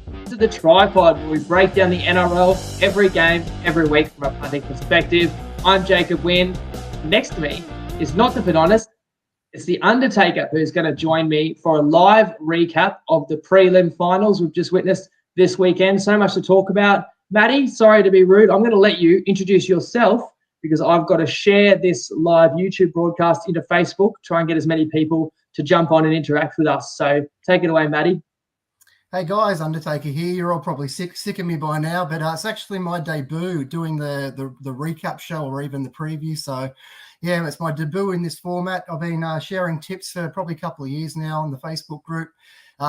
To the Tripod, where we break down the NRL every game, every week from a punting perspective. I'm Jacob Wynn. Next to me is not to be honest, it's the Undertaker who's going to join me for a live recap of the prelim finals we've just witnessed this weekend. So much to talk about. Maddie, sorry to be rude. I'm going to let you introduce yourself because I've got to share this live YouTube broadcast into Facebook, try and get as many people to jump on and interact with us. So take it away, Maddie. Hey guys, Undertaker here. You're all probably sick of me by now, but it's actually my debut doing the recap show or even the preview. So, yeah, it's my debut in this format. I've been sharing tips for probably a couple of years now on the Facebook group.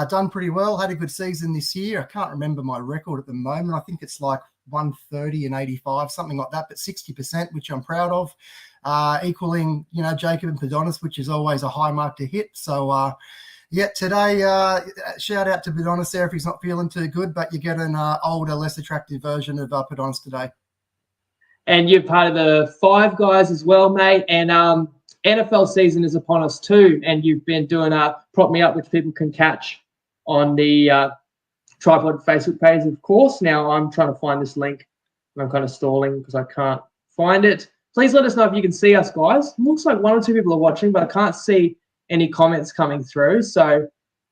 Done pretty well. Had a good season this year. I can't remember my record at the moment. I think it's like 130 and 85, something like that, but 60%, which I'm proud of. Equaling, Jacob and Padonis, which is always a high mark to hit. So, yeah, today, shout out to Padonis there if he's not feeling too good, but you get an older, less attractive version of Padonis today. And you're part of the Five Guys as well, mate. And NFL season is upon us too. And you've been doing Prop Me Up, which people can catch on the Tripod Facebook page, of course. Now I'm trying to find this link. I'm kind of stalling because I can't find it. Please let us know if you can see us, guys. It looks like one or two people are watching, but I can't see any comments coming through, so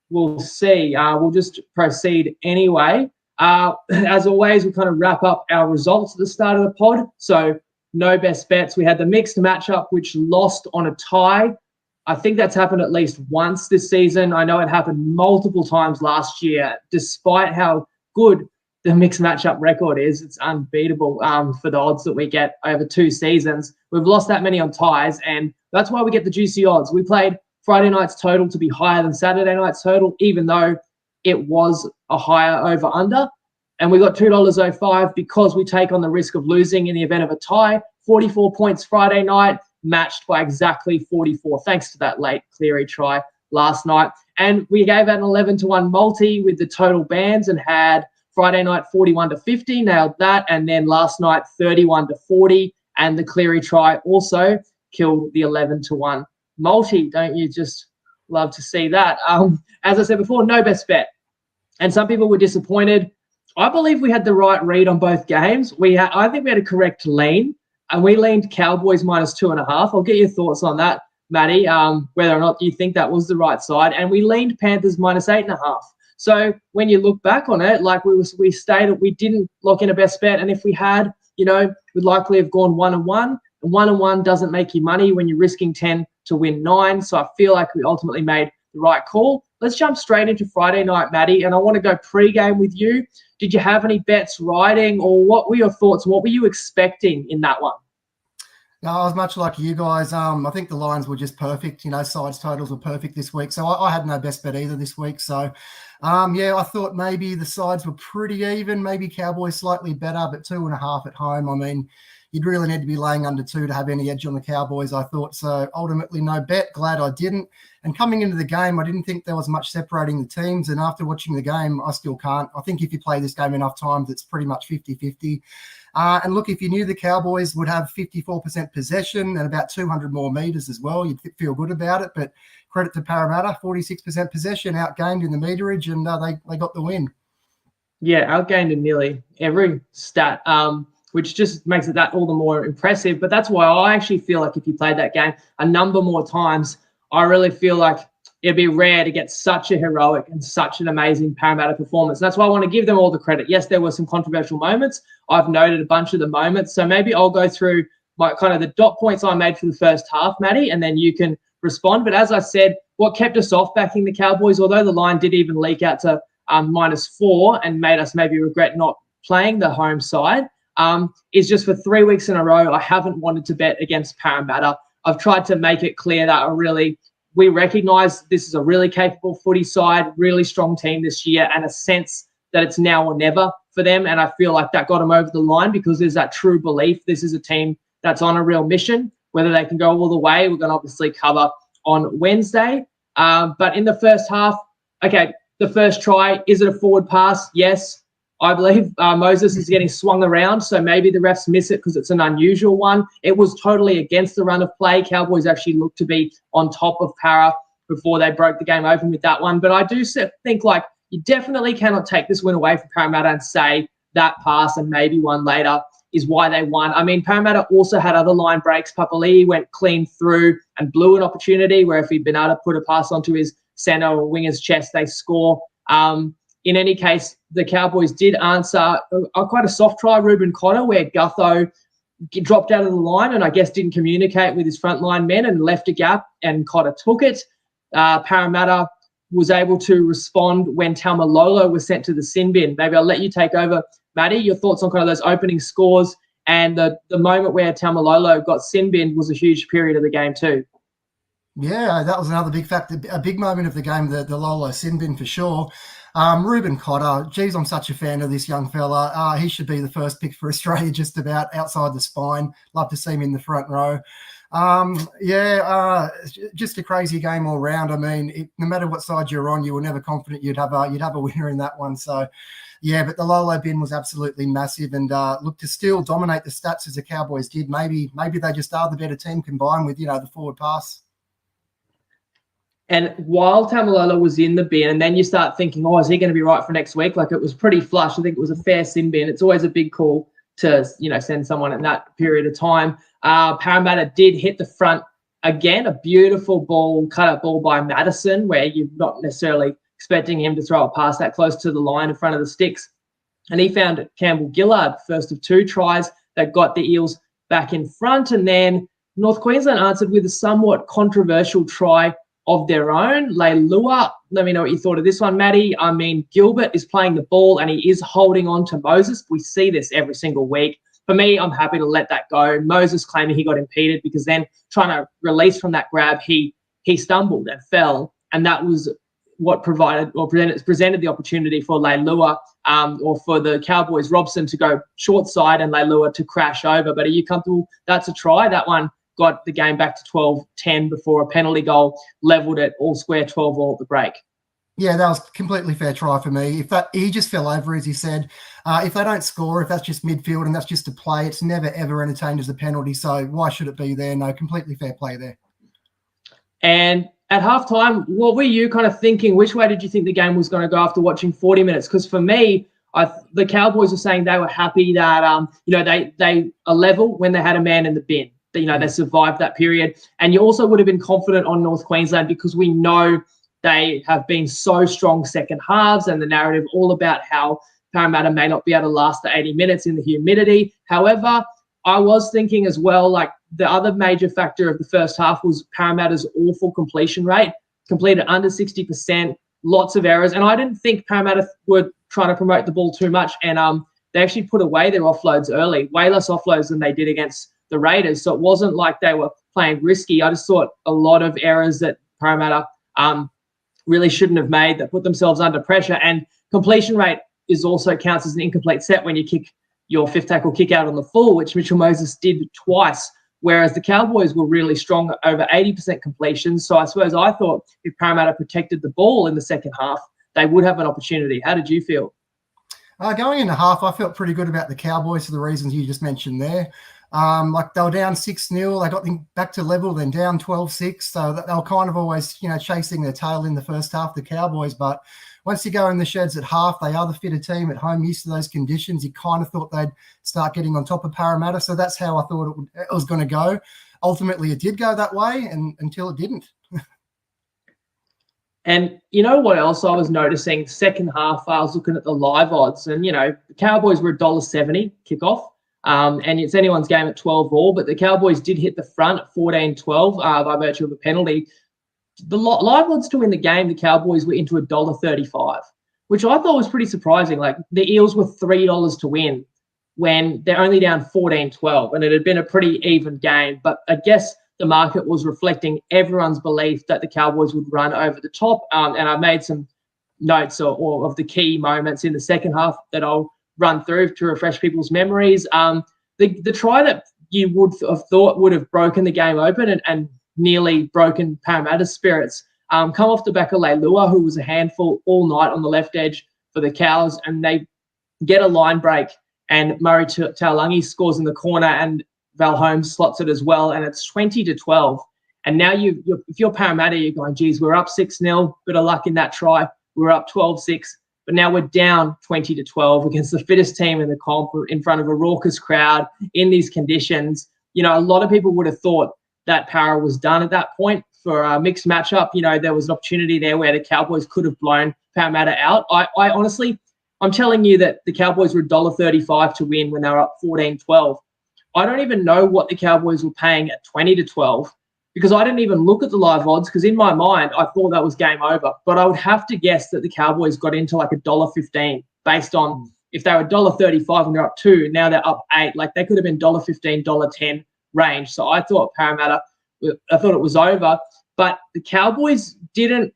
we'll see. We'll just proceed anyway. As always, we kind of wrap up our results at the start of the pod. So no best bets. We had the mixed matchup, which lost on a tie. I think that's happened at least once this season. I know it happened multiple times last year. Despite how good the mixed matchup record is, it's unbeatable for the odds that we get over 2 seasons. We've lost that many on ties, and that's why we get the juicy odds. We played Friday night's total to be higher than Saturday night's total, even though it was a higher over-under. And we got $2.05 because we take on the risk of losing in the event of a tie. 44 points Friday night, matched by exactly 44, thanks to that late Cleary try last night. And we gave out an 11-1 multi with the total bands and had Friday night 41-50, nailed that. And then last night 31-40, and the Cleary try also killed the 11-1 multi. Don't you just love to see that? As I said before, no best bet. And some people were disappointed. I believe we had the right read on both games. I think we had a correct lean, and we leaned Cowboys -2.5. I'll get your thoughts on that, Maddie, whether or not you think that was the right side. And we leaned Panthers -8.5. So when you look back on it, like we stated, we didn't lock in a best bet. And if we had, we'd likely have gone 1-1. And 1-1 doesn't make you money when you're risking 10 to win 9. So I feel like we ultimately made the right call. Let's jump straight into Friday night, Maddie. And I want to go pre-game with you. Did you have any bets riding, or what were your thoughts? What were you expecting in that one? No, I was much like you guys. I think the lines were just perfect. Sides totals were perfect this week. So I had no best bet either this week. So, I thought maybe the sides were pretty even, maybe Cowboys slightly better, but 2.5 at home. I mean, you'd really need to be laying under 2 to have any edge on the Cowboys, I thought. So ultimately no bet. Glad I didn't. And coming into the game, I didn't think there was much separating the teams. And after watching the game, I still can't. I think if you play this game enough times, it's pretty much 50-50. And look, if you knew the Cowboys would have 54% possession and about 200 more meters as well, you'd feel good about it. But credit to Parramatta, 46% possession, outgained in the meterage, and they got the win. Yeah, outgained in nearly every stat, which just makes it that all the more impressive. But that's why I actually feel like if you played that game a number more times, I really feel like it'd be rare to get such a heroic and such an amazing Parramatta performance. That's why I want to give them all the credit. Yes, there were some controversial moments. I've noted a bunch of the moments. So maybe I'll go through my kind of the dot points I made for the first half, Maddie, and then you can respond. But as I said, what kept us off backing the Cowboys, although the line did even leak out to -4 and made us maybe regret not playing the home side, is just for 3 weeks in a row, I haven't wanted to bet against Parramatta. I've tried to make it clear that we recognise this is a really capable footy side, really strong team this year, and a sense that it's now or never for them. And I feel like that got them over the line because there's that true belief this is a team that's on a real mission. Whether they can go all the way, we're going to obviously cover on Wednesday. But in the first half, okay, the first try, is it a forward pass? Yes. I believe Moses is getting swung around, so maybe the refs miss it because it's an unusual one. It was totally against the run of play. Cowboys actually looked to be on top of Para before they broke the game open with that one. But I do think, like, you definitely cannot take this win away from Parramatta and say that pass and maybe one later is why they won. I mean, Parramatta also had other line breaks. Papali'i went clean through and blew an opportunity where if he'd been able to put a pass onto his centre or winger's chest, they score. In any case, the Cowboys did answer quite a soft try, Reuben Cotter, where Gutho dropped out of the line and I guess didn't communicate with his frontline men and left a gap, and Cotter took it. Parramatta was able to respond when Taumalolo was sent to the sin bin. Maybe I'll let you take over, Matty. Your thoughts on kind of those opening scores and the moment where Taumalolo got sin binned was a huge period of the game too. Yeah, that was another big factor, a big moment of the game, the Lolo sin bin for sure. Reuben Cotter, geez, I'm such a fan of this young fella. He should be the first pick for Australia, just about outside the spine. Love to see him in the front row. Just a crazy game all round. I mean, no matter what side you're on, you were never confident you'd have a winner in that one. So, yeah, but the Lolo bin was absolutely massive and looked to still dominate the stats as the Cowboys did. Maybe they just are the better team combined with, the forward pass. And while Taumalolo was in the bin, and then you start thinking, is he going to be right for next week? Like, it was pretty flush. I think it was a fair sin bin. It's always a big call to, send someone in that period of time. Parramatta did hit the front again, a beautiful ball, cut-up ball by Madison, where you're not necessarily expecting him to throw it past that close to the line in front of the sticks. And he found Campbell Gillard, first of two tries that got the Eels back in front. And then North Queensland answered with a somewhat controversial try of their own. Leilua, let me know what you thought of this one, Matty. I mean, Gilbert is playing the ball and he is holding on to Moses. We see this every single week. For me, I'm happy to let that go. Moses claiming he got impeded because then trying to release from that grab, he stumbled and fell. And that was what presented the opportunity for Leilua or for the Cowboys, Robson, to go short side and Leilua to crash over. But are you comfortable? That's a try. That one got the game back to 12-10 before a penalty goal leveled it all square 12-all at the break. Yeah, that was a completely fair try for me. He just fell over, as he said. If they don't score, if that's just midfield and that's just a play, it's never, ever entertained as a penalty. So why should it be there? No, completely fair play there. And at halftime, what were you kind of thinking? Which way did you think the game was going to go after watching 40 minutes? Because for me, the Cowboys were saying they were happy that, they are level when they had a man in the bin. They survived that period. And you also would have been confident on North Queensland because we know they have been so strong second halves and the narrative all about how Parramatta may not be able to last the 80 minutes in the humidity. However, I was thinking as well, like the other major factor of the first half was Parramatta's awful completion rate, completed under 60%, lots of errors. And I didn't think Parramatta were trying to promote the ball too much. And they actually put away their offloads early, way less offloads than they did against the Raiders. So it wasn't like they were playing risky. I just thought a lot of errors that Parramatta really shouldn't have made that put themselves under pressure. And completion rate also counts as an incomplete set when you kick your fifth tackle kick out on the full, which Mitchell Moses did twice, whereas the Cowboys were really strong at over 80% completion. So I suppose I thought if Parramatta protected the ball in the second half, they would have an opportunity. How did you feel? Going into half, I felt pretty good about the Cowboys for the reasons you just mentioned there. Like they were down 6-0, they got them back to level, then down 12-6. So they were kind of always, chasing their tail in the first half, the Cowboys. But once you go in the sheds at half, they are the fitter team at home, used to those conditions. You kind of thought they'd start getting on top of Parramatta. So that's how I thought it was going to go. Ultimately, it did go that way until it didn't. And you know what else I was noticing? Second half, I was looking at the live odds, and, the Cowboys were $1.70 kickoff. And it's anyone's game at 12-all, but the Cowboys did hit the front at 14-12 by virtue of a penalty. The live odds to win the game, the Cowboys were into $1.35, which I thought was pretty surprising. Like the Eels were $3 to win when they're only down 14-12, and it had been a pretty even game. But I guess the market was reflecting everyone's belief that the Cowboys would run over the top. And I made some notes or of the key moments in the second half that I'll run through to refresh people's memories. The try that you would have thought would have broken the game open and nearly broken Parramatta's spirits come off the back of Leilua, who was a handful all night on the left edge for the Cows, and they get a line break and Murray Taulagi scores in the corner and Val Holmes slots it as well, and it's 20-12. And now if you're Parramatta, you're going, geez, we're up 6-0, bit of luck in that try. We were up 12-6, but now we're down 20-12 against the fittest team in the comp in front of a raucous crowd in these conditions. You know, a lot of people would have thought that Para was done at that point for a mixed matchup. You know, there was an opportunity there where the Cowboys could have blown Parramatta out. I honestly, I'm telling you that the Cowboys were $1.35 to win when they were up 14-12. I don't even know what the Cowboys were paying at 20-12 because I didn't even look at the live odds because in my mind, I thought that was game over. But I would have to guess that the Cowboys got into like $1.15 based on if they were $1.35 and they're up 2, now they're up 8. Like they could have been $1.15, $1.10 range. So I thought Parramatta, I thought it was over. But the Cowboys didn't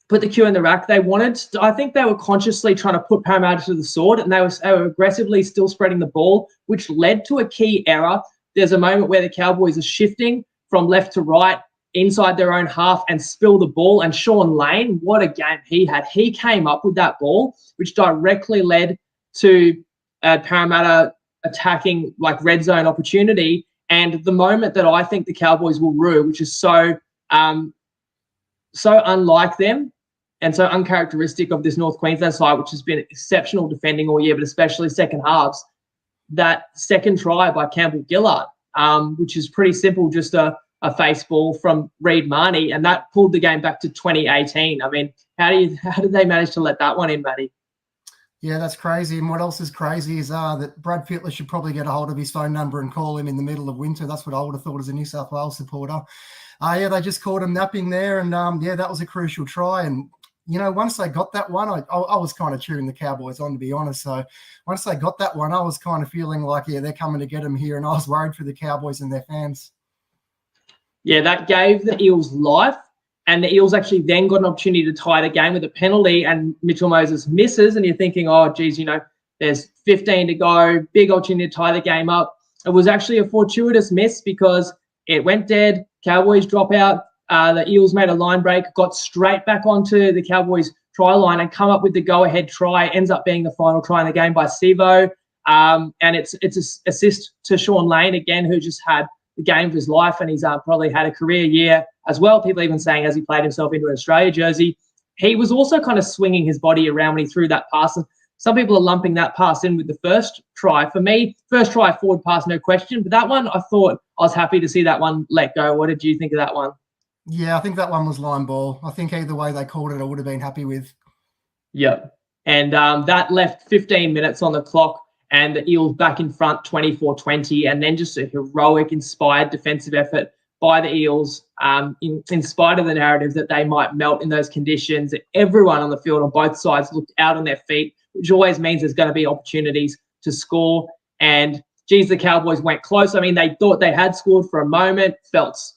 put the cue in the rack. They wanted, I think they were consciously trying to put Parramatta to the sword, and they were aggressively still spreading the ball, which led to a key error. There's a moment where the Cowboys are shifting from left to right inside their own half and spill the ball. And Sean Lane, what a game he had. He came up with that ball, which directly led to Parramatta attacking like red zone opportunity. And the moment that I think the Cowboys will rue, which is so unlike them and so uncharacteristic of this North Queensland side, which has been exceptional defending all year, but especially second halves, that second try by Campbell Gillard, which is pretty simple, just a face ball from Reid Marnie, and that pulled the game back to 2018. I mean, how did they manage to let that one in, Matty? Yeah, that's crazy. And what else is crazy is that Brad Fittler should probably get a hold of his phone number and call him in the middle of winter. That's what I would have thought as a New South Wales supporter. Yeah, they just caught him napping there, and yeah, that was a crucial try. And you know, once they got that one, I was kind of cheering the Cowboys on, to be honest. So once they got that one, I was kind of feeling like, yeah, they're coming to get them here, and I was worried for the Cowboys and their fans. Yeah, that gave the Eels life, and the Eels actually then got an opportunity to tie the game with a penalty, and Mitchell Moses misses, and you're thinking, oh, geez, you know, there's 15 to go, big opportunity to tie the game up. It was actually a fortuitous miss because it went dead. Cowboys drop out. The Eels made a line break, got straight back onto the Cowboys try line and come up with the go-ahead try. Ends up being the final try in the game by Sivo. And it's an assist to Sean Lane again, who just had the game of his life, and he's probably had a career year as well. People even saying as he played himself into an Australia jersey. He was also kind of swinging his body around when he threw that pass. And some people are lumping that pass in with the first try. For me, first try, forward pass, no question. But that one, I thought I was happy to see that one let go. What did you think of that one? Yeah, I think that one was line ball. I think either way they called it, I would have been happy with. Yep. And that left 15 minutes on the clock, and the Eels back in front 24-20, and then just a heroic, inspired defensive effort by the Eels in spite of the narrative that they might melt in those conditions. Everyone on the field on both sides looked out on their feet, which always means there's going to be opportunities to score. And, geez, the Cowboys went close. I mean, they thought they had scored for a moment. Felt's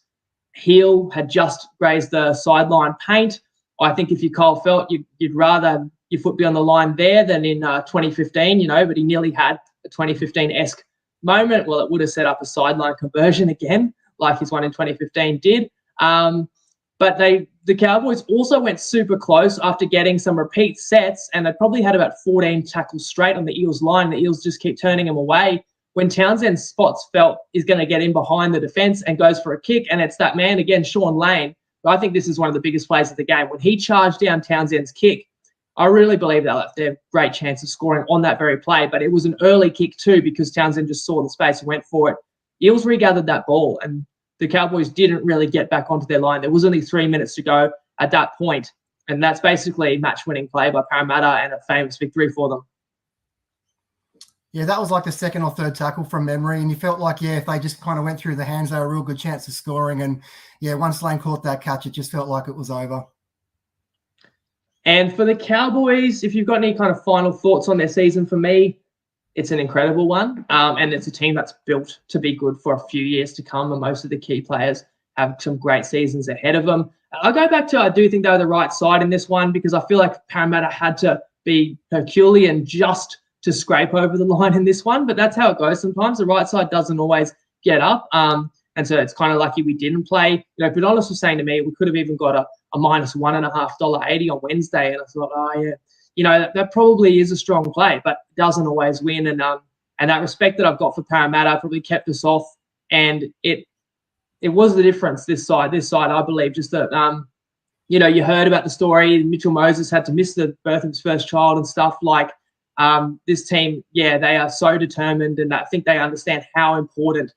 heel had just grazed the sideline paint. I think if you're Kyle Felt, you'd rather your foot be on the line there than in 2015, you know, but he nearly had a 2015-esque moment. Well, it would have set up a sideline conversion again, like his one in 2015 did. But the Cowboys also went super close after getting some repeat sets, and they probably had about 14 tackles straight on the Eels line. The Eels just keep turning them away. When Townsend spots Felt is going to get in behind the defence and goes for a kick, and it's that man again, Sean Lane. I think this is one of the biggest plays of the game. When he charged down Townsend's kick, I really believe that left their great chance of scoring on that very play. But it was an early kick too because Townsend just saw the space and went for it. Eels regathered that ball, and the Cowboys didn't really get back onto their line. There was only 3 minutes to go at that point, and that's basically a match-winning play by Parramatta and a famous victory for them. Yeah, that was like the second or third tackle from memory, and you felt like, yeah, if they just kind of went through the hands, they were a real good chance of scoring. And, yeah, once Lane caught that catch, it just felt like it was over. And for the Cowboys, if you've got any kind of final thoughts on their season, for me, it's an incredible one. And it's a team that's built to be good for a few years to come, and most of the key players have some great seasons ahead of them. I'll go back to I do think they were the right side in this one because I feel like Parramatta had to be Herculean just to scrape over the line in this one, but that's how it goes. Sometimes the right side doesn't always get up. And so it's kind of lucky we didn't play. You know, Bedonis was saying to me, we could have even got a minus $1.50 on Wednesday. And I thought, oh, yeah, you know, that probably is a strong play, but it doesn't always win. And that respect that I've got for Parramatta probably kept us off. And it was the difference this side, I believe, just that you heard about the story. Mitchell Moses had to miss the birth of his first child and stuff. Like, this team, they are so determined, and I think they understand how important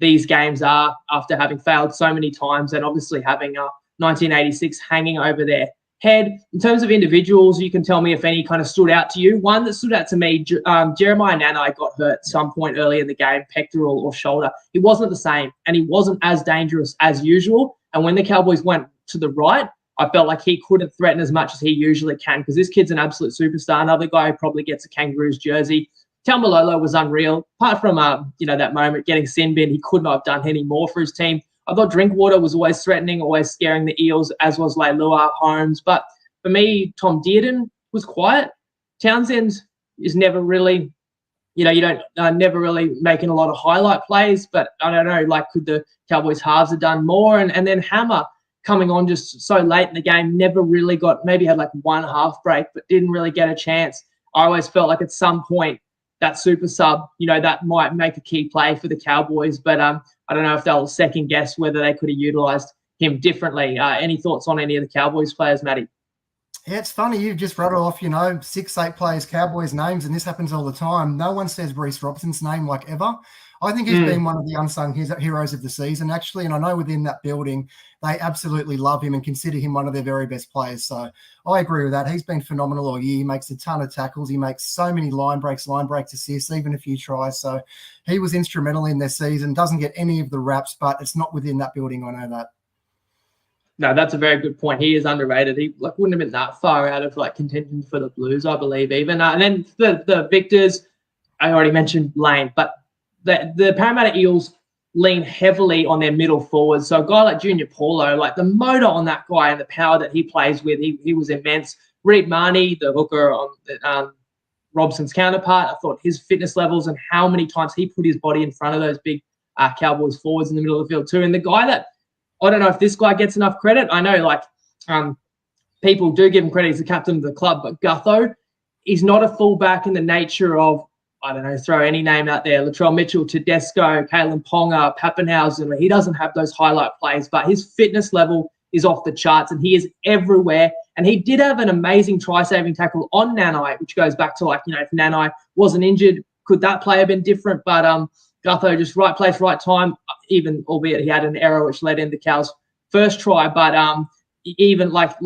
these games are after having failed so many times and obviously having 1986 hanging over their head. In terms of individuals, you can tell me if any kind of stood out to you. One that stood out to me, Jeremiah Nanai got hurt some point early in the game, pectoral or shoulder. He wasn't the same, and he wasn't as dangerous as usual. And when the Cowboys went to the right, I felt like he couldn't threaten as much as he usually can, because this kid's an absolute superstar. Another guy who probably gets a Kangaroos jersey. Taumalolo was unreal. Apart from, that moment getting sin bin, he could not have done any more for his team. I thought Drinkwater was always threatening, always scaring the Eels, as was Leilua, Holmes. But for me, Tom Dearden was quiet. Townsend is never really, never really making a lot of highlight plays. But I don't know, like, could the Cowboys halves have done more? And then Hammer coming on just so late in the game, never really got, maybe had like one half break, but didn't really get a chance. I always felt like at some point that super sub, that might make a key play for the Cowboys. But I don't know if they'll second guess whether they could have utilised him differently. Any thoughts on any of the Cowboys players, Matty? Yeah, it's funny. You just rattled off, 6, 8 players, Cowboys names, and this happens all the time. No one says Reece Robinson's name like ever. I think he's been one of the unsung heroes of the season, actually. And I know within that building, they absolutely love him and consider him one of their very best players. So I agree with that. He's been phenomenal all year. He makes a ton of tackles. He makes so many line breaks assists, even a few tries. So he was instrumental in their season. Doesn't get any of the raps, but it's not within that building. I know that. No, that's a very good point. He is underrated. He wouldn't have been that far out of contention for the Blues, I believe, even. And then the victors, I already mentioned Lane, but the Parramatta Eels lean heavily on their middle forwards. So a guy like Junior Paulo, the motor on that guy and the power that he plays with, he was immense. Reid Marnie, the hooker on Robson's counterpart, I thought his fitness levels and how many times he put his body in front of those big Cowboys forwards in the middle of the field too. And the guy that, I don't know if this guy gets enough credit. I know people do give him credit. He's the captain of the club, but Gutho, he's not a fullback in the nature of, I don't know, throw any name out there, Latrell Mitchell, Tedesco, Kalen Ponga, Pappenhausen. He doesn't have those highlight plays, but his fitness level is off the charts and he is everywhere. And he did have an amazing try-saving tackle on Nanai, which goes back to if Nanai wasn't injured, could that play have been different? But Gutho just right place, right time, even albeit he had an error which led into Cal's first try. But even like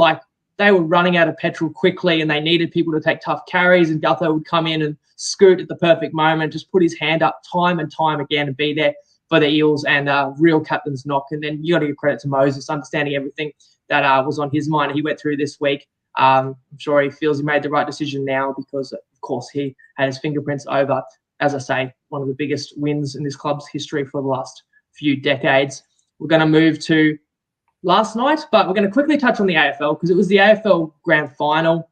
they were running out of petrol quickly and they needed people to take tough carries, and Gutho would come in and scoot at the perfect moment, just put his hand up time and time again and be there for the Eels, and real captain's knock. And then you got to give credit to Moses, understanding everything that was on his mind. He went through this week. I'm sure he feels he made the right decision now because, of course, he had his fingerprints over, as I say, one of the biggest wins in this club's history for the last few decades. We're going to move to last night, but we're going to quickly touch on the AFL because it was the AFL Grand Final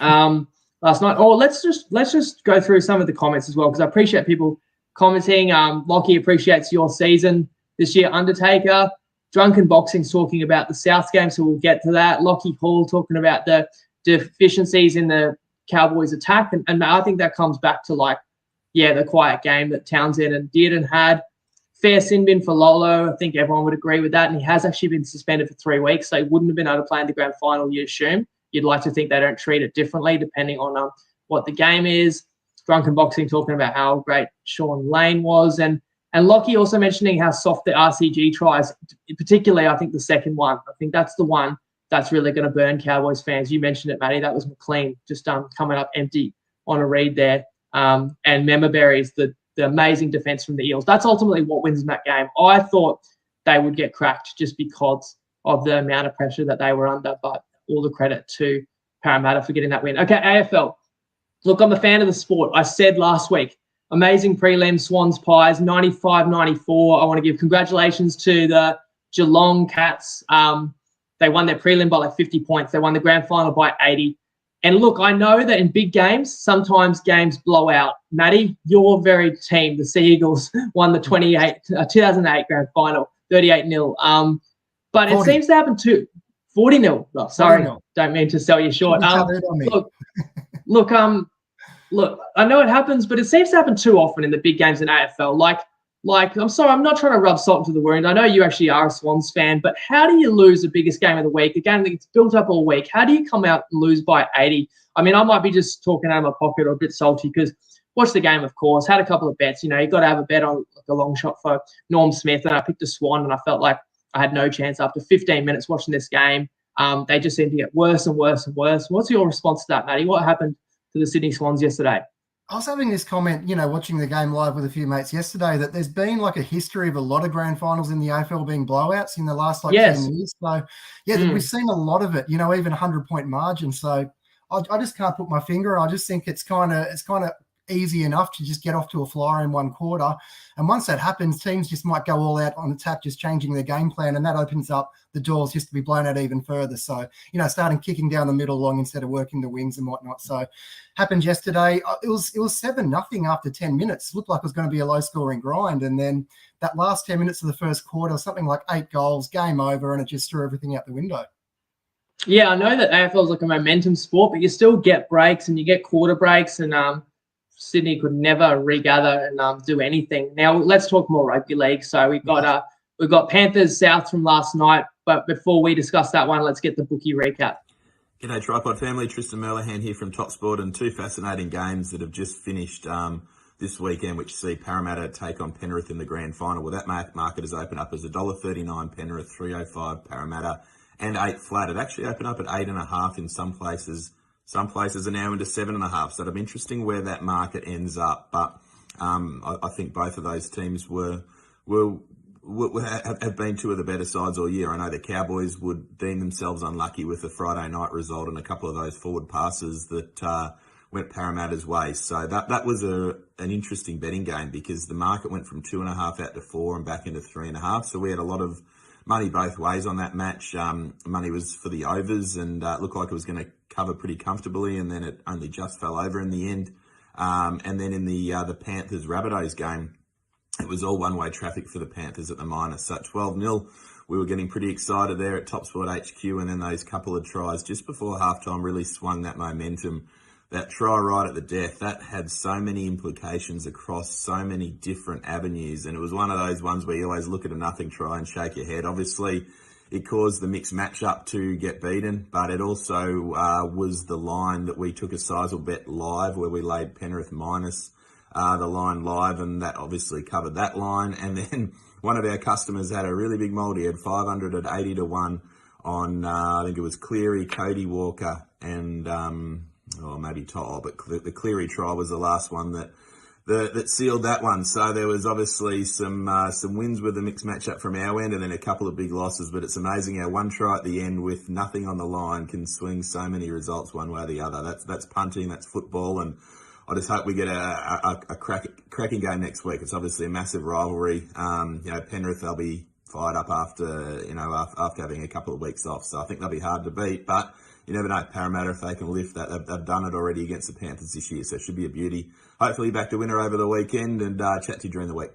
last night. Oh, let's just go through some of the comments as well, because I appreciate people commenting. Lockie appreciates your season this year. Undertaker, Drunken Boxing's talking about the South game, so we'll get to that. Lockie Hall talking about the deficiencies in the Cowboys attack, and I think that comes back to the quiet game that Townsend and Dearden had. Fair sin bin for Lolo. I think everyone would agree with that. And he has actually been suspended for 3 weeks, so he wouldn't have been able to play in the grand final, you assume. You'd like to think they don't treat it differently depending on what the game is. Drunken Boxing talking about how great Sean Lane was. And Lockie also mentioning how soft the RCG tries, particularly I think the second one. I think that's the one that's really going to burn Cowboys fans. You mentioned it, Matty. That was McLean just coming up empty on a read there. And Memberberry's the amazing defense from the Eels. That's ultimately what wins that game. I thought they would get cracked just because of the amount of pressure that they were under, but all the credit to Parramatta for getting that win. Okay, AFL. Look, I'm a fan of the sport. I said last week, amazing prelim, Swans Pies, 95-94. I want to give congratulations to the Geelong Cats. They won their prelim by 50 points. They won the grand final by 80. And look, I know that in big games, sometimes games blow out. Matty, your very team, the Sea Eagles, won the 2008 grand final, 38-0. But 40. It seems to happen too. 40-0. Oh, sorry, 40-0. Don't mean to sell you short. Look, I know it happens, but it seems to happen too often in the big games in AFL. like, I'm sorry, I'm not trying to rub salt into the wound. I know you actually are a Swans fan, but how do you lose the biggest game of the week, a game that's built up all week? How do you come out and lose by 80? I mean, I might be just talking out of my pocket or a bit salty because watched the game, of course, had a couple of bets. You know, you got to have a bet on like a long shot for Norm Smith, and I picked a Swan, and I felt like I had no chance after 15 minutes watching this game. They just seem to get worse and worse and worse. What's your response to that, Matty? What happened to the Sydney Swans yesterday? I was having this comment, watching the game live with a few mates yesterday, that there's been like a history of a lot of grand finals in the AFL being blowouts in the last 10 years. So, we've seen a lot of it, even 100-point margin. So I just can't put my finger. I just think it's kind of easy enough to just get off to a flyer in one quarter. And once that happens, teams just might go all out on the tap, just changing their game plan. And that opens up the doors just to be blown out even further. So, starting kicking down the middle long instead of working the wings and whatnot. So happened yesterday. It was 7-0 after 10 minutes. It looked like it was going to be a low scoring grind. And then that last 10 minutes of the first quarter, something like 8 goals, game over. And it just threw everything out the window. Yeah, I know that AFL is like a momentum sport, but you still get breaks and you get quarter breaks, and Sydney could never regather and do anything. Now let's talk more rugby league. So we've got Panthers South from last night, but before we discuss that one, let's get the Bookie recap. G'day Tripod family, Tristan Merlihan here from Top Sport, and 2 fascinating games that have just finished this weekend, which see Parramatta take on Penrith in the grand final. Well, that market has opened up as $1.39 Penrith, $3.05 Parramatta, and 8 flat. It actually opened up at 8.5 in some places. Some places are now into 7.5. So it'll be interesting where that market ends up. But I think both of those teams have been 2 of the better sides all year. I know the Cowboys would deem themselves unlucky with the Friday night result and a couple of those forward passes that went Parramatta's way. So that was an interesting betting game because the market went from 2.5 out to 4 and back into 3.5. So we had a lot of money both ways on that match. Money was for the overs, and it looked like it was going to cover pretty comfortably, and then it only just fell over in the end. And then in the Panthers Rabbitohs game, it was all one-way traffic for the Panthers at the minus. So at 12-0, we were getting pretty excited there at Top Sport HQ, and then those couple of tries just before halftime really swung that momentum. That try right at the death, that had so many implications across so many different avenues, and it was one of those ones where you always look at a nothing try and shake your head. Obviously, it caused the mixed matchup to get beaten, but it also was the line that we took a sizable bet live where we laid Penrith minus the line live, and that obviously covered that line. And then one of our customers had a really big multi, had 500 at 80 to 1 on, I think it was Cleary, Cody Walker, and maybe Toll, but the Cleary try was the last one that sealed that one. So there was obviously some wins with the mixed matchup from our end, and then a couple of big losses. But it's amazing how one try at the end with nothing on the line can swing so many results one way or the other. That's punting, that's football, and I just hope we get a cracking game next week. It's obviously a massive rivalry. Penrith, they'll be fired up after having a couple of weeks off. So I think they'll be hard to beat, but you never know. Parramatta, if they can lift that, they've done it already against the Panthers this year, so it should be a beauty. Hopefully back to winner over the weekend, and chat to you during the week.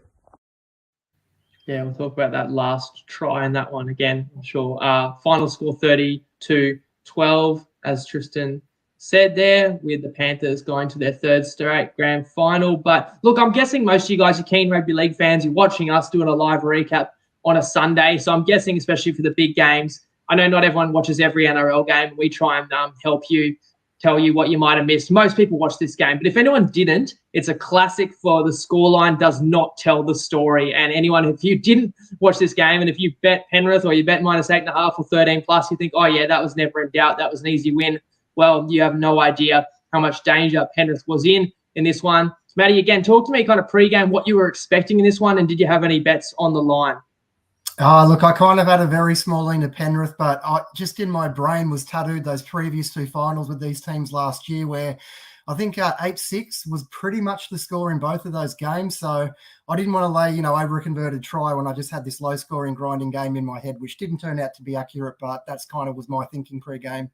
Yeah, we'll talk about that last try in that one again, I'm sure. Final score 30-12, as Tristan said there, with the Panthers going to their 3rd straight grand final. But look, I'm guessing most of you guys are keen rugby league fans. You're watching us doing a live recap on a Sunday, so I'm guessing especially for the big games, I know not everyone watches every NRL game. We try and help you, tell you what you might have missed. Most people watch this game, but if anyone didn't, it's a classic for the scoreline does not tell the story. And anyone, if you didn't watch this game and if you bet Penrith or you bet minus 8.5 or 13 plus, you think, oh yeah, that was never in doubt. That was an easy win. Well, you have no idea how much danger Penrith was in this one. Matty, again, talk to me kind of pre-game, what you were expecting in this one, and did you have any bets on the line? Look, I kind of had a very small lean to Penrith, but just in my brain was tattooed those previous 2 finals with these teams last year where I think 8-6 was pretty much the score in both of those games. So I didn't want to lay, over a converted try when I just had this low-scoring grinding game in my head, which didn't turn out to be accurate, but that's kind of was my thinking pre-game.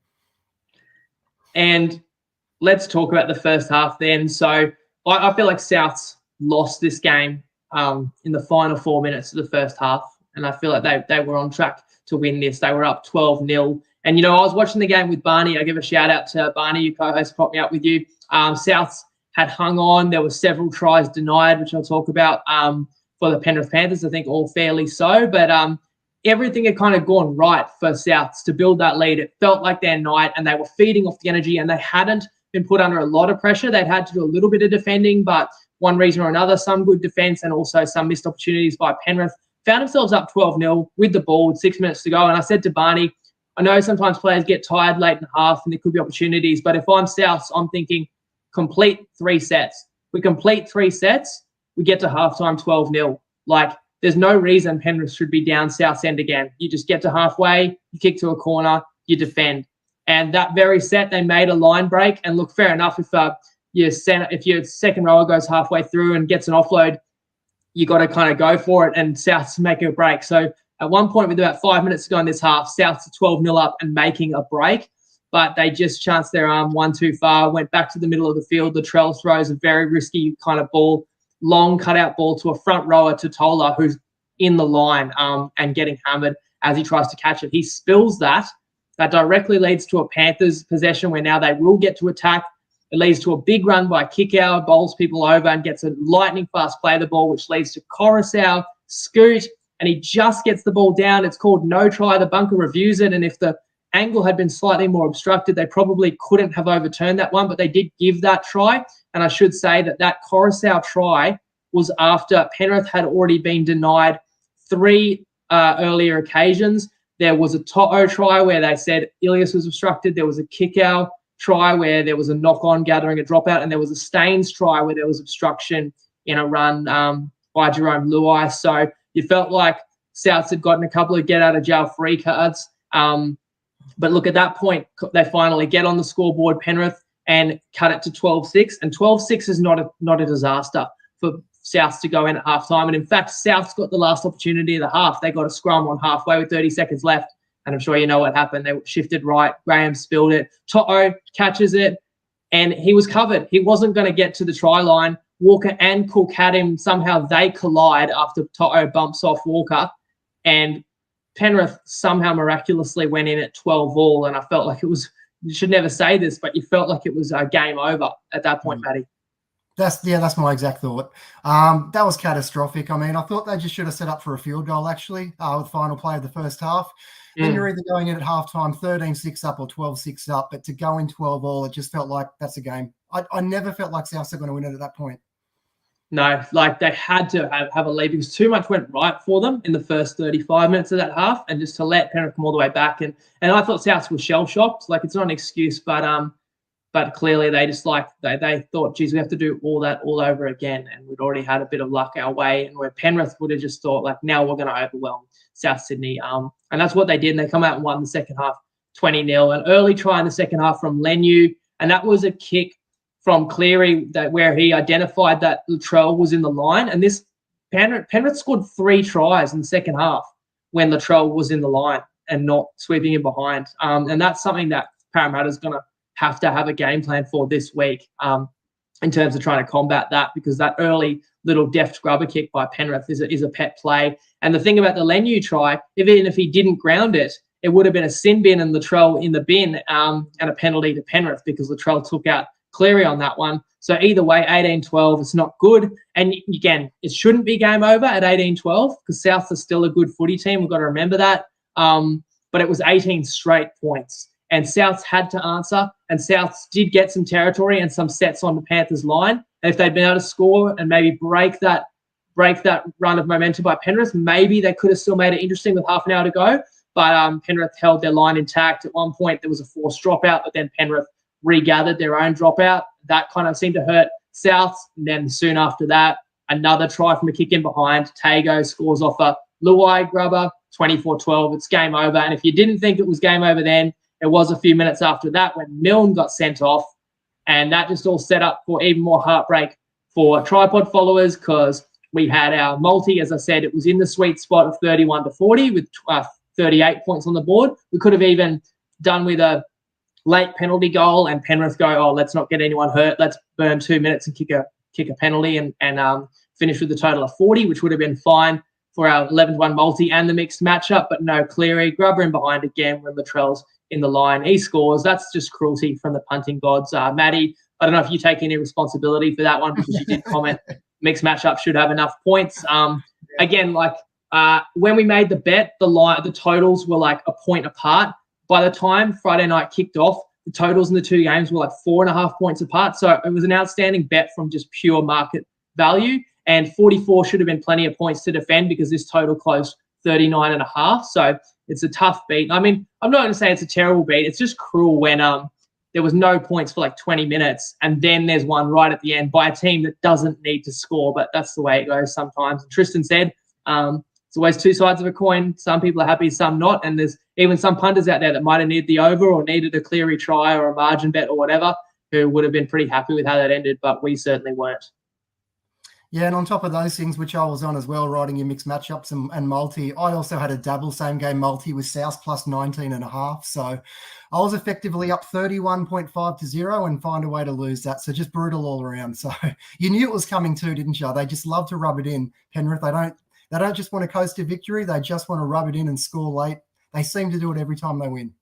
And let's talk about the first half then. So I feel like Souths lost this game in the final 4 minutes of the first half. And I feel like they were on track to win this. They were up 12-0. And, I was watching the game with Barney. I give a shout out to Barney, your co-host, popped me up with you. Souths had hung on. There were several tries denied, which I'll talk about. for the Penrith Panthers. I think all fairly so, but everything had kind of gone right for Souths to build that lead. It felt like their night, and they were feeding off the energy, and they hadn't been put under a lot of pressure. They'd had to do a little bit of defending, but one reason or another, some good defence and also some missed opportunities by Penrith, found themselves up 12-0 with the ball with 6 minutes to go. And I said to Barney, I know sometimes players get tired late in half and there could be opportunities, but if I'm Souths, I'm thinking complete 3 sets. We complete 3 sets, we get to halftime 12-0. Like, there's no reason Penrith should be down South's end again. You just get to halfway, you kick to a corner, you defend. And that very set, they made a line break. And look, fair enough, if your second rower goes halfway through and gets an offload, you got to kind of go for it, and Souths make a break. So at one point, with about 5 minutes to go in this half, Souths are 12-0 up and making a break, but they just chanced their arm one too far, went back to the middle of the field. Latrell throws a very risky kind of ball, long cutout ball to a front rower, to Tola, who's in the line and getting hammered as he tries to catch it. He spills that. That directly leads to a Panthers possession where now they will get to attack. It leads to a big run by Kickow, bowls people over and gets a lightning-fast play of the ball, which leads to Coruscant, scoot, and he just gets the ball down. It's called no try. The bunker reviews it, and if the angle had been slightly more obstructed, they probably couldn't have overturned that one, but they did give that try. And I should say that Coruscant try was after Penrith had already been denied 3 earlier occasions. There was a To'o try where they said Ilias was obstructed. There was a Kickow try where there was a knock-on gathering a dropout, and there was a Staines try where there was obstruction in a run by Jerome Luai. So you felt like Souths had gotten a couple of get-out-of-jail-free cards. But look, at that point, they finally get on the scoreboard, Penrith, and cut it to 12-6. And 12-6 is not a disaster for Souths to go in at halftime. And in fact, Souths got the last opportunity of the half. They got a scrum on halfway with 30 seconds left. And I'm sure you know what happened. They shifted right. Graham spilled it. To'o catches it, and he was covered. He wasn't going to get to the try line. Walker and Cook had him. Somehow they collide after To'o bumps off Walker. And Penrith somehow miraculously went in at 12-all. And I felt like it was, you should never say this, but you felt like it was a game over at that point, Matty. That's my exact thought. That was catastrophic. I mean, I thought they just should have set up for a field goal, actually, with the final play of the first half. Then you're either going in at halftime 13-6 up or 12-6 up, but to go in 12-all, it just felt like that's a game. I never felt like Souths are going to win it at that point. No, like they had to have a lead because too much went right for them in the first 35 minutes of that half, and just to let Penrith come all the way back. And I thought Souths was shell-shocked. Like, it's not an excuse, but clearly they just they thought, geez, we have to do all that all over again. And we'd already had a bit of luck our way. And where Penrith would have just thought, like, now we're going to overwhelm South Sydney. And that's what they did. And they come out and won the second half 20-0. An early try in the second half from Leniu. And that was a kick from Cleary where he identified that Latrell was in the line. And this Penrith scored 3 tries in the second half when Latrell was in the line and not sweeping him behind. And that's something that Parramatta's going to have a game plan for this week in terms of trying to combat that, because that early little deft grubber kick by Penrith is a pet play. And the thing about the Leniu try, even if he didn't ground it, it would have been a sin bin and Latrell in the bin and a penalty to Penrith because Latrell took out Cleary on that one. So either way, 18-12, it's not good. And again, it shouldn't be game over at 18-12 because Souths are still a good footy team. We've got to remember that. But it was 18 straight points. And Souths had to answer, and Souths did get some territory and some sets on the Panthers line. And if they'd been able to score and maybe break that run of momentum by Penrith, maybe they could have still made it interesting with half an hour to go. But Penrith held their line intact. At one point, there was a forced dropout, but then Penrith regathered their own dropout. That kind of seemed to hurt Souths. And then soon after that, another try from a kick in behind. Tago scores off a Luai grubber, 24-12. It's game over. And if you didn't think it was game over then, it was a few minutes after that when Milne got sent off, and that just all set up for even more heartbreak for tripod followers because we had our multi, as I said, it was in the sweet spot of 31-40 with 38 points on the board. We could have even done with a late penalty goal and Penrith go, oh, let's not get anyone hurt. Let's burn 2 minutes and kick a penalty and finish with a total of 40, which would have been fine for our 11-1 multi and the mixed matchup. But no, Cleary, grubber in behind again when Latrell's in the line. He scores. That's just cruelty from the punting gods. Maddie, I don't know if you take any responsibility for that one because you did comment mixed matchup should have enough points. again, like when we made the bet, the totals were like a point apart. By the time Friday night kicked off, the totals in the two games were like 4.5 points apart. So it was an outstanding bet from just pure market value. And 44 should have been plenty of points to defend because this total closed 39.5. So it's a tough beat. I mean, I'm not going to say it's a terrible beat. It's just cruel when there was no points for like 20 minutes and then there's one right at the end by a team that doesn't need to score. But that's the way it goes sometimes. And Tristan said it's always two sides of a coin. Some people are happy, some not. And there's even some punters out there that might have needed the over or needed a Cleary try or a margin bet or whatever who would have been pretty happy with how that ended, but we certainly weren't. Yeah, and on top of those things, which I was on as well, riding your mixed matchups and multi, I also had a double same game multi with South plus 19.5. So I was effectively up 31.5-0 and find a way to lose that. So just brutal all around. So you knew it was coming too, didn't you? They just love to rub it in, Penrith. They don't just want to coast to victory. They just want to rub it in and score late. They seem to do it every time they win.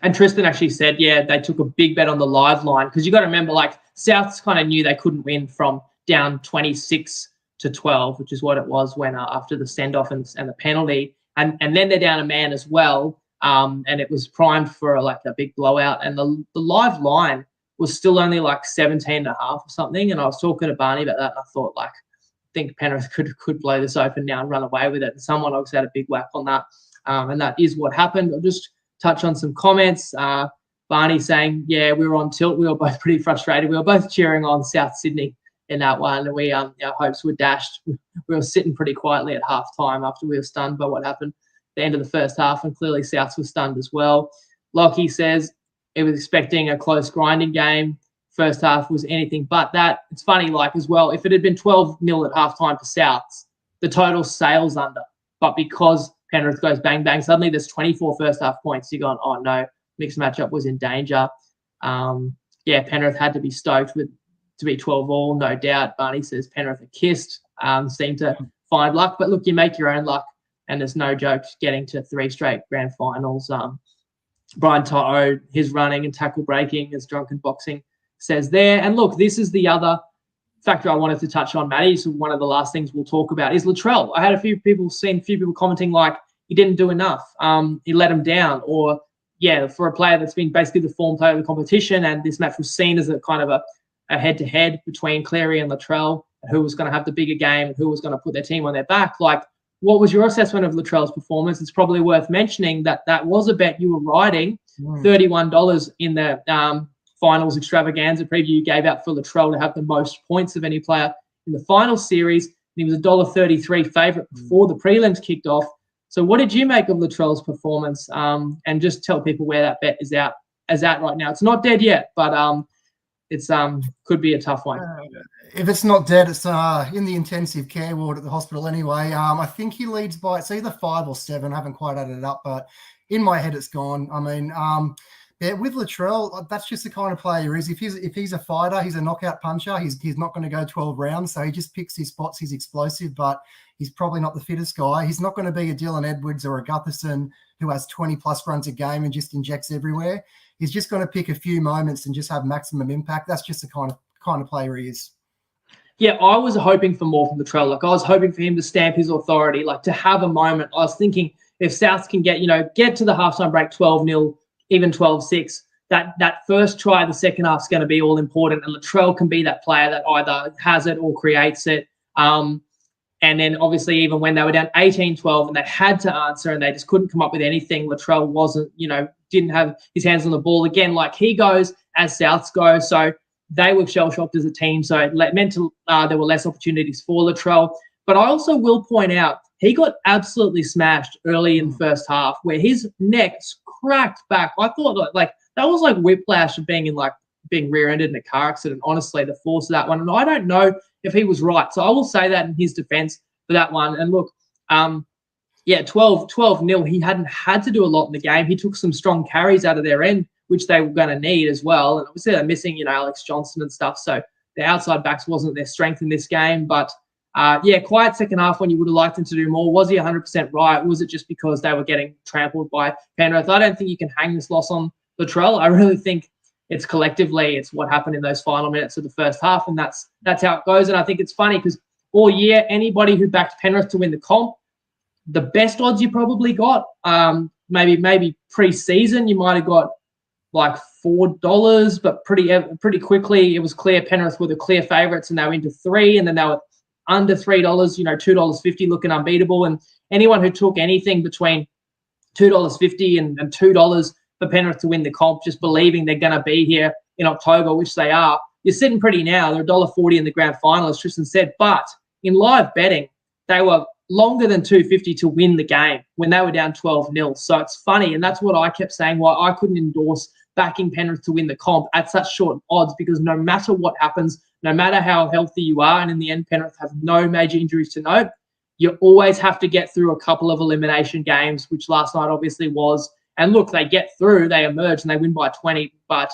And Tristan actually said, yeah, they took a big bet on the live line because you got to remember, like, Souths kind of knew they couldn't win from down 26-12, which is what it was when after the send-off and the penalty. And then they're down a man as well, and it was primed for like a big blowout. And the live line was still only like 17.5 or something. And I was talking to Barney about that, and I thought, like, I think Penrith could blow this open now and run away with it. And someone obviously had a big whack on that, and that is what happened. I'll just touch on some comments. Barney saying, yeah, we were on tilt. We were both pretty frustrated. We were both cheering on South Sydney in that one, and we our hopes were dashed. We were sitting pretty quietly at halftime after we were stunned by what happened at the end of the first half, and clearly Souths was stunned as well. Lockie says he was expecting a close grinding game. First half was anything but that. It's funny, like, as well, if it had been 12-0 at halftime for Souths, the total sails under. But because Penrith goes bang, bang, suddenly there's 24 first half points. You're going, oh, no, mixed matchup was in danger. Penrith had to be stoked to be 12-all, no doubt. Barney says Penrith are kissed, seem to find luck. But look, you make your own luck, and there's no joke getting to 3 straight grand finals. Brian Toto, his running and tackle breaking, as Drunken Boxing says there. And look, this is the other factor I wanted to touch on, Matty. So one of the last things we'll talk about is Latrell. I had a few people commenting like he didn't do enough. He let him down, or for a player that's been basically the form player of the competition, and this match was seen as a kind of a head-to-head between Cleary and Latrell, who was going to have the bigger game, who was going to put their team on their back. Like, what was your assessment of Latrell's performance? It's probably worth mentioning that was a bet you were riding, $31 in the finals extravaganza preview you gave out for Latrell to have the most points of any player in the final series. And he was $1.33 favourite before the prelims kicked off. So what did you make of Latrell's performance? And just tell people where that bet is at right now. It's not dead yet, but it's could be a tough one. If it's not dead, it's in the intensive care ward at the hospital anyway. I think he leads by, it's either 5 or 7. I haven't quite added it up, but in my head it's gone. I mean, with Latrell, that's just the kind of player he is. If he's a fighter, he's a knockout puncher. He's not going to go 12 rounds, so he just picks his spots. He's explosive, but he's probably not the fittest guy. He's not going to be a Dylan Edwards or a Gutherson who has 20-plus runs a game and just injects everywhere. He's just going to pick a few moments and just have maximum impact. That's just the kind of player he is. Yeah, I was hoping for more from Latrell. Like, I was hoping for him to stamp his authority, like to have a moment. I was thinking if Souths can get to the halftime break 12-0, even 12-6, that first try of the second half is going to be all important, and Latrell can be that player that either has it or creates it. And then obviously even when they were down 18-12 and they had to answer and they just couldn't come up with anything, Latrell wasn't, didn't have his hands on the ball. Again, like he goes as Souths go. So they were shell-shocked as a team. So it meant there were less opportunities for Latrell. But I also will point out he got absolutely smashed early in the first half where his neck cracked back. I thought like that was like whiplash of being rear-ended in a car accident, honestly, the force of that one. And I don't know if he was right. So I will say that in his defense for that one. And look, 12-0, he hadn't had to do a lot in the game. He took some strong carries out of their end, which they were going to need as well. And obviously they're missing, Alex Johnson and stuff. So the outside backs wasn't their strength in this game. But, quiet second half when you would have liked him to do more. Was he 100% right? Was it just because they were getting trampled by Penrith? I don't think you can hang this loss on Latrell. I really think it's collectively, it's what happened in those final minutes of the first half, and that's how it goes. And I think it's funny because all year, anybody who backed Penrith to win the comp, the best odds you probably got, maybe pre-season, you might have got like $4, but pretty quickly it was clear Penrith were the clear favourites, and they were into $3, and then they were under $3, $2.50 looking unbeatable. And anyone who took anything between $2.50 and $2 for Penrith to win the comp, just believing they're going to be here in October, which they are, you're sitting pretty now. They're $1.40 in the grand final, as Tristan said. But in live betting, they were longer than $2.50 to win the game when they were down 12-0. So it's funny, and that's what I kept saying, why I couldn't endorse backing Penrith to win the comp at such short odds, because no matter what happens, no matter how healthy you are, and in the end, Penrith have no major injuries to note, you always have to get through a couple of elimination games, which last night obviously was. And look, they get through, they emerge, and they win by 20. But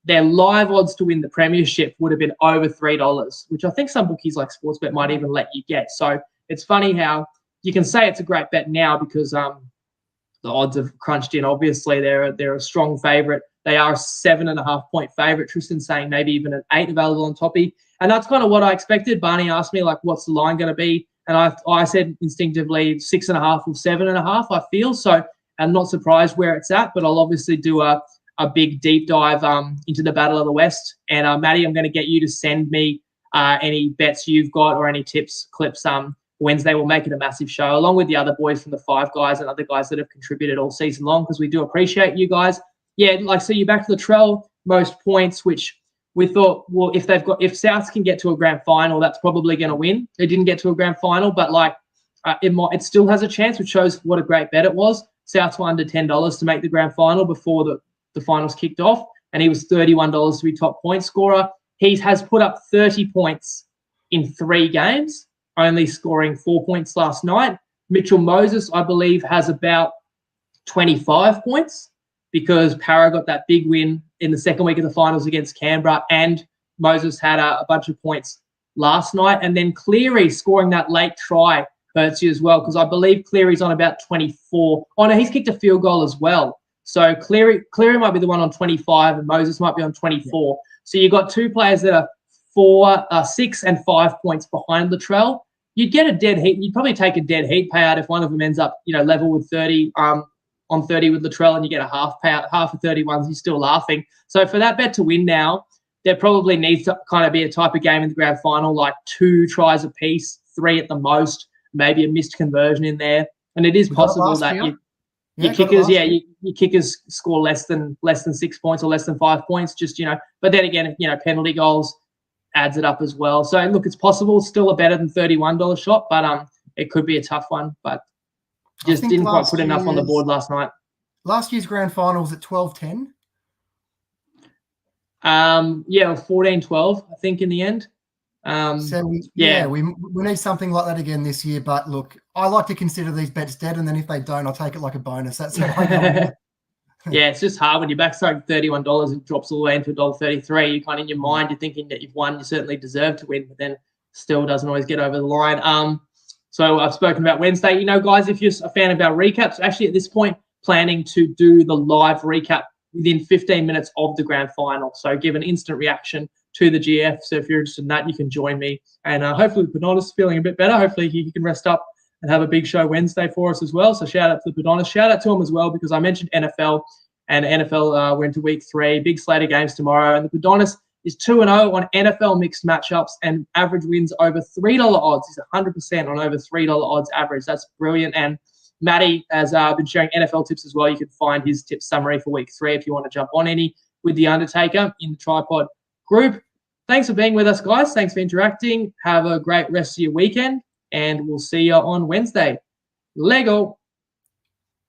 their live odds to win the premiership would have been over $3, which I think some bookies like Sportsbet might even let you get. So it's funny how you can say it's a great bet now because the odds have crunched in. Obviously, they're a strong favourite. They are a 7.5-point favourite. Tristan's saying maybe even an 8 available on Toppy. And that's kind of what I expected. Barney asked me, like, what's the line going to be? And I said instinctively 6.5 or 7.5, I feel. So I'm not surprised where it's at, but I'll obviously do a big deep dive into the Battle of the West. And Maddie, I'm going to get you to send me any bets you've got or any tips, clips. Wednesday we'll make it a massive show, along with the other boys from the Five Guys and other guys that have contributed all season long, because we do appreciate you guys. Yeah, like, so you're back to the Trell, most points, which we thought, well, if Souths can get to a grand final, that's probably going to win. They didn't get to a grand final, but like it still has a chance, which shows what a great bet it was. Souths were under $10 to make the grand final before the finals kicked off, and he was $31 to be top point scorer. He has put up 30 points in 3 games, only scoring 4 points last night. Mitchell Moses, I believe, has about 25 points because Para got that big win in the second week of the finals against Canberra, and Moses had a bunch of points last night. And then Cleary scoring that late try hurts you as well, because I believe Cleary's on about 24. Oh, no, he's kicked a field goal as well. So Cleary might be the one on 25 and Moses might be on 24. So you've got 2 players that are 6 and 5 points behind Latrell. You'd get a dead heat. You'd probably take a dead heat payout if one of them ends up, level with 30 on 30 with Latrell, and you get a half payout, half of 31s. You're still laughing. So for that bet to win now, there probably needs to kind of be a type of game in the grand final, like 2 tries apiece, 3 at the most, maybe a missed conversion in there. And it is possible that your kickers score less than 6 points or less than 5 points. But then again, penalty goals adds it up as well. So look, it's possible. Still a better than $31 shot, but it could be a tough one. But just didn't quite put enough on the board last night. Last year's grand final was at 12-10. 14-12, I think, in the end. We need something like that again this year. But look, I like to consider these bets dead, and then if they don't, I'll take it like a bonus. That's how I go. Yeah, it's just hard when you're back starting $31, it drops all the way into $1.33. You kind of in your mind, you're thinking that you've won, you certainly deserve to win, but then still doesn't always get over the line. So I've spoken about Wednesday. Guys, if you're a fan of our recaps, actually at this point, planning to do the live recap within 15 minutes of the grand final. So give an instant reaction to the GF. So if you're interested in that, you can join me. And hopefully Padonis feeling a bit better. Hopefully he can rest up and have a big show Wednesday for us as well. So shout out to the Padonis. Shout out to him as well, because I mentioned NFL, and NFL we're into week 3. Big slate of games tomorrow. And the Padonis is 2-0 on NFL mixed matchups and average wins over $3 odds. He's 100% on over $3 odds average. That's brilliant. And Matty has been sharing NFL tips as well. You can find his tip summary for week 3 if you want to jump on any with the Undertaker in the Tripod group. Thanks for being with us, guys. Thanks for interacting. Have a great rest of your weekend, and we'll see you on Wednesday. Lego.